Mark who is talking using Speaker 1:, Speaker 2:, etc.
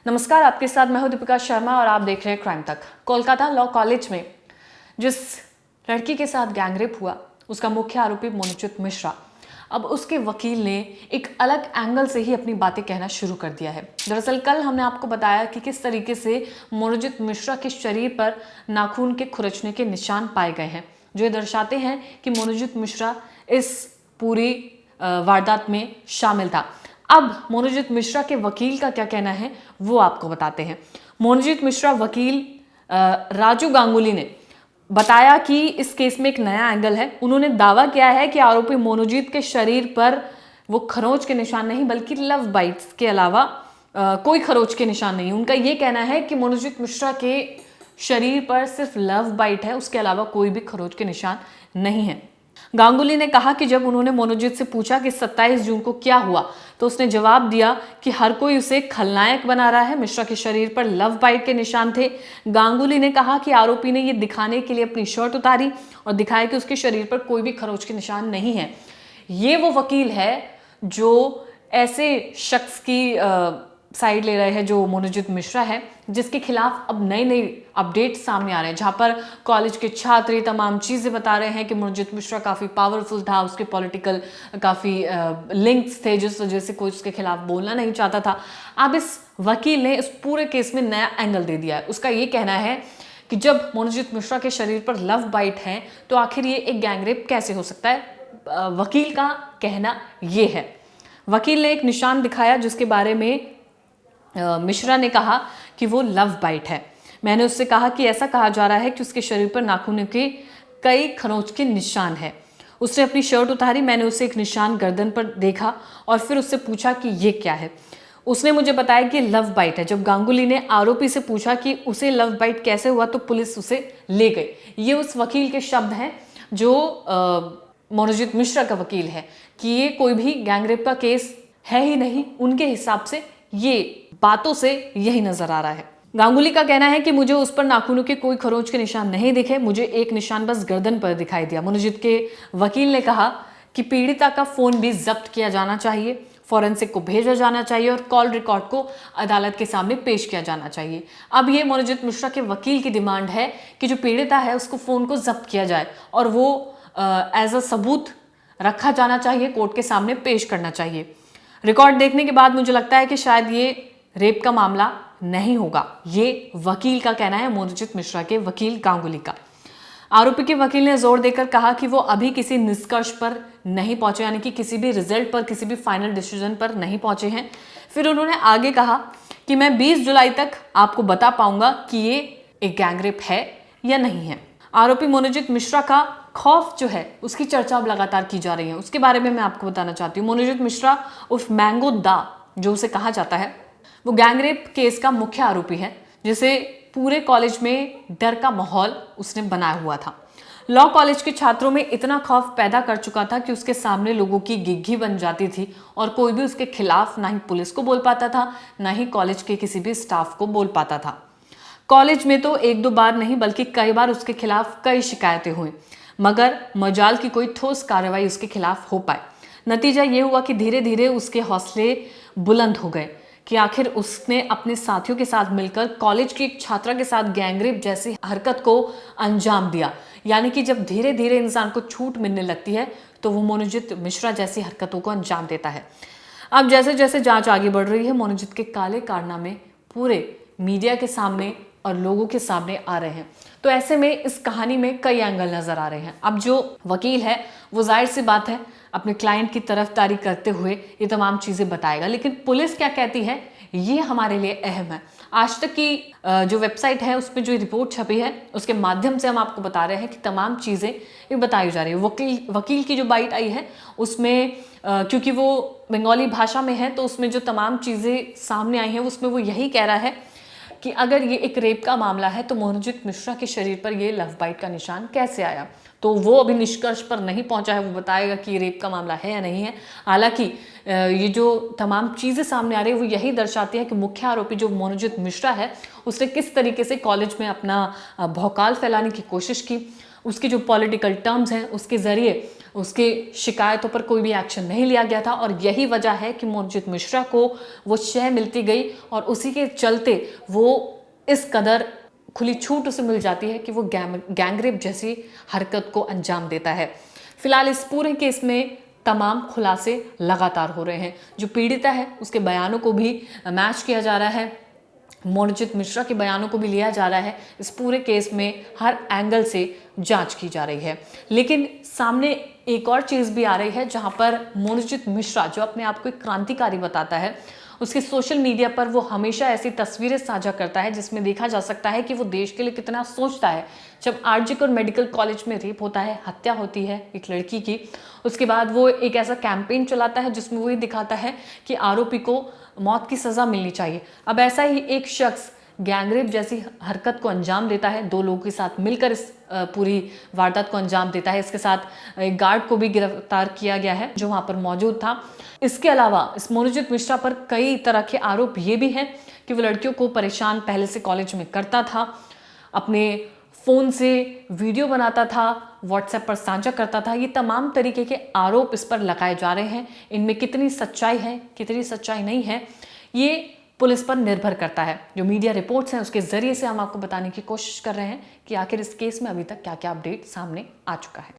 Speaker 1: नमस्कार, आपके साथ मैं हूं दीपिका शर्मा और आप देख रहे हैं क्राइम तक। कोलकाता लॉ कॉलेज में जिस लड़की के साथ गैंगरेप हुआ उसका मुख्य आरोपी मनोजित मिश्रा, अब उसके वकील ने एक अलग एंगल से ही अपनी बातें कहना शुरू कर दिया है। दरअसल कल हमने आपको बताया कि किस तरीके से मनोजित मिश्रा के शरीर पर नाखून के खुरचने के निशान पाए गए हैं, जो ये दर्शाते हैं कि मनोजित मिश्रा इस पूरी वारदात में शामिल था। अब मनोजित मिश्रा के वकील का क्या कहना है वो आपको बताते हैं। मनोजित मिश्रा वकील राजू गांगुली ने बताया कि इस केस में एक नया एंगल है। उन्होंने दावा किया है कि आरोपी मनोजित के शरीर पर वो खरोंच के निशान नहीं बल्कि लव बाइट्स के अलावा कोई खरोंच के निशान नहीं। उनका ये कहना है कि मनोजित मिश्रा के शरीर पर सिर्फ लव बाइट है, उसके अलावा कोई भी खरोंच के निशान नहीं है। गांगुली ने कहा कि जब उन्होंने मनोजित से पूछा कि 27 जून को क्या हुआ तो उसने जवाब दिया कि हर कोई उसे खलनायक बना रहा है। मिश्रा के शरीर पर लव बाइट के निशान थे। गांगुली ने कहा कि आरोपी ने यह दिखाने के लिए अपनी शर्ट उतारी और दिखाया कि उसके शरीर पर कोई भी खरोंच के निशान नहीं है। ये वो वकील है जो ऐसे शख्स की साइड ले रहे हैं जो मनोजित मिश्रा है, जिसके खिलाफ अब नई नई अपडेट सामने आ रहे हैं, जहां पर कॉलेज के छात्र तमाम चीजें बता रहे हैं कि मनोजित मिश्रा काफी पावरफुल था, उसके पॉलिटिकल काफी लिंक्स थे जिस वजह से कोई उसके खिलाफ बोलना नहीं चाहता था। अब इस वकील ने इस पूरे केस में नया एंगल दे दिया है। उसका ये कहना है कि जब मनोजित मिश्रा के शरीर पर लव बाइट है तो आखिर ये एक गैंगरेप कैसे हो सकता है। वकील का कहना ये है। वकील ने एक निशान दिखाया जिसके बारे में मिश्रा ने कहा कि वो लव बाइट है। मैंने उससे कहा कि ऐसा कहा जा रहा है कि उसके शरीर पर नाखूनों के कई खरोंच के निशान है। उसने अपनी शर्ट उतारी, मैंने उसे एक निशान गर्दन पर देखा और फिर उससे पूछा कि ये क्या है। उसने मुझे बताया कि लव बाइट है। जब गांगुली ने आरोपी से पूछा कि उसे लव बाइट कैसे हुआ तो पुलिस उसे ले गई। ये उस वकील के शब्द हैं जो मनोजित मिश्रा का वकील है कि ये कोई भी गैंगरेप का केस है ही नहीं। उनके हिसाब से ये बातों से यही नजर आ रहा है। गांगुली का कहना है कि मुझे उस पर नाखूनों के कोई खरोंच के निशान नहीं दिखे, मुझे एक निशान बस गर्दन पर दिखाई दिया। मनोजित के वकील ने कहा कि पीड़िता का फोन भी जब्त किया जाना चाहिए, फॉरेंसिक को भेजा जाना चाहिए और कॉल रिकॉर्ड को अदालत के सामने पेश किया जाना चाहिए। अब ये मनोजित मिश्रा के वकील की डिमांड है कि जो पीड़िता है उसको फोन को जब्त किया जाए और वो एज अ सबूत रखा जाना चाहिए, कोर्ट के सामने पेश करना चाहिए। रिकॉर्ड देखने के बाद मुझे लगता है कि शायद ये रेप का मामला नहीं होगा। ये वकील का कहना है, मनोजित मिश्रा के वकील गांगुली का। आरोपी के वकील ने जोर देकर कहा कि वो अभी किसी निष्कर्ष पर नहीं पहुंचे, यानी कि किसी भी रिजल्ट पर, किसी भी फाइनल डिसीजन पर नहीं पहुंचे हैं। फिर उन्होंने आगे कहा कि मैं 20 जुलाई तक आपको बता पाऊंगा कि ये एक गैंगरेप है या नहीं है। आरोपी मनोजित मिश्रा का खौफ जो है उसकी चर्चा अब लगातार की जा रही है। उसके बारे में मैं आपको बताना चाहती हूँ। मनोजित मिश्रा उर्फ मैंगो दा जो उसे कहा जाता है, वो गैंगरेप केस का मुख्य आरोपी है, जिसे पूरे कॉलेज में डर का माहौल उसने बनाया हुआ था। लॉ कॉलेज के छात्रों में इतना खौफ पैदा कर चुका था कि उसके सामने लोगों की गिग्घी बन जाती थी और कोई भी उसके खिलाफ ना ही पुलिस को बोल पाता था, ना ही कॉलेज के किसी भी स्टाफ को बोल पाता था। कॉलेज में तो एक दो बार नहीं बल्कि कई बार उसके खिलाफ कई शिकायतें हुई, मगर मजाल की कोई ठोस कार्रवाई उसके खिलाफ हो पाए। नतीजा ये हुआ कि धीरे धीरे उसके हौसले बुलंद हो गए कि आखिर उसने अपने साथियों के साथ मिलकर कॉलेज की एक छात्रा के साथ गैंगरेप जैसी हरकत को अंजाम दिया। यानी कि जब धीरे धीरे इंसान को छूट मिलने लगती है तो वो मनोजित मिश्रा जैसी हरकतों को अंजाम देता है। अब जैसे जैसे जांच आगे बढ़ रही है, मनोजित के काले कारनामे पूरे मीडिया के सामने और लोगों के सामने आ रहे हैं। तो ऐसे में इस कहानी में कई एंगल नजर आ रहे हैं। अब जो वकील है वो जाहिर सी बात है अपने क्लाइंट की तरफदारी करते हुए ये तमाम चीजें बताएगा, लेकिन पुलिस क्या कहती है ये हमारे लिए अहम है। आज तक की जो वेबसाइट है उसमें जो रिपोर्ट छपी है उसके माध्यम से हम आपको बता रहे हैं कि तमाम चीजें ये बताई जा रही है। वकील की जो बाइट आई है उसमें क्योंकि वो बंगाली भाषा में है तो उसमें जो तमाम चीजें सामने आई हैं उसमें वो यही कह रहा है कि अगर ये एक रेप का मामला है तो मनोजित मिश्रा के शरीर पर ये लव बाइट का निशान कैसे आया। तो वो अभी निष्कर्ष पर नहीं पहुंचा है, वो बताएगा कि ये रेप का मामला है या नहीं है। हालांकि ये जो तमाम चीज़ें सामने आ रही है वो यही दर्शाती है कि मुख्य आरोपी जो मनोजित मिश्रा है उसने किस तरीके से कॉलेज में अपना भौकाल फैलाने की कोशिश की। उसकी जो पॉलिटिकल टर्म्स हैं उसके ज़रिए उसके शिकायतों पर कोई भी एक्शन नहीं लिया गया था और यही वजह है कि मोनजित मिश्रा को वो शय मिलती गई और उसी के चलते वो इस कदर खुली छूट उसे मिल जाती है कि वो गैंगरेप जैसी हरकत को अंजाम देता है। फिलहाल इस पूरे केस में तमाम खुलासे लगातार हो रहे हैं। जो पीड़िता है उसके बयानों को भी मैच किया जा रहा है, मोनजित मिश्रा के बयानों को भी लिया जा रहा है। इस पूरे केस में हर एंगल से जांच की जा रही है। लेकिन सामने एक और चीज़ भी आ रही है जहां पर मोनजित मिश्रा, जो अपने आप को एक क्रांतिकारी बताता है, उसके सोशल मीडिया पर वो हमेशा ऐसी तस्वीरें साझा करता है जिसमें देखा जा सकता है कि वो देश के लिए कितना सोचता है। जब आरजी मेडिकल कॉलेज में रेप होता है, हत्या होती है एक लड़की की, उसके बाद वो एक ऐसा कैंपेन चलाता है जिसमें वो ये दिखाता है कि आरोपी को मौत की सज़ा मिलनी चाहिए। अब ऐसा ही एक शख्स गैंगरेप जैसी हरकत को अंजाम देता है, 2 लोगों के साथ मिलकर इस पूरी वारदात को अंजाम देता है। इसके साथ एक गार्ड को भी गिरफ्तार किया गया है जो वहां पर मौजूद था। इसके अलावा इस मोनजित मिश्रा पर कई तरह के आरोप ये भी हैं कि वो लड़कियों को परेशान पहले से कॉलेज में करता था, अपने फ़ोन से वीडियो बनाता था, व्हाट्सएप पर साझा करता था। ये तमाम तरीके के आरोप इस पर लगाए जा रहे हैं। इनमें कितनी सच्चाई है, कितनी सच्चाई नहीं है, ये पुलिस पर निर्भर करता है। जो मीडिया रिपोर्ट्स हैं उसके ज़रिए से हम आपको बताने की कोशिश कर रहे हैं कि आखिर इस केस में अभी तक क्या क्या अपडेट सामने आ चुका है।